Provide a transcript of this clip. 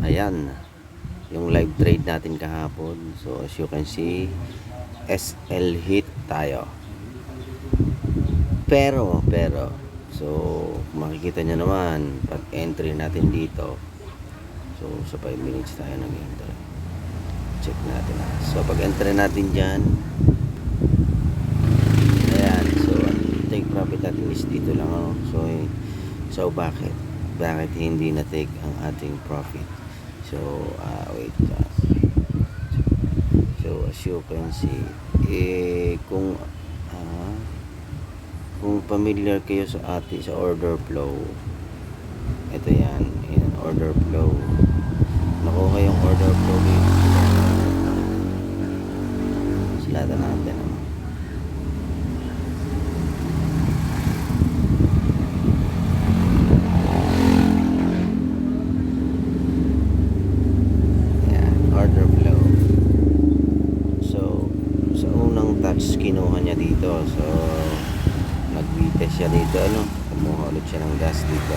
Ayan, yung live trade natin kahapon. So as you can see, SL hit tayo. Pero so makikita nyo naman pag entry natin dito. So sa 5 minutes tayo nag-enter. Check natin. So pag entry natin dyan, ayan, so take profit natin is dito lang, oh. So bakit hindi na take ang ating profit? So wait lang. So as you can see, kung familiar kayo sa order flow, ito yan, order flow. Nakuha yung order flow dito. Silatan natin. Order flow. So sa unang touch kinuha niya dito. So nag-retest siya dito, kumuha ulit siya ng gas dito.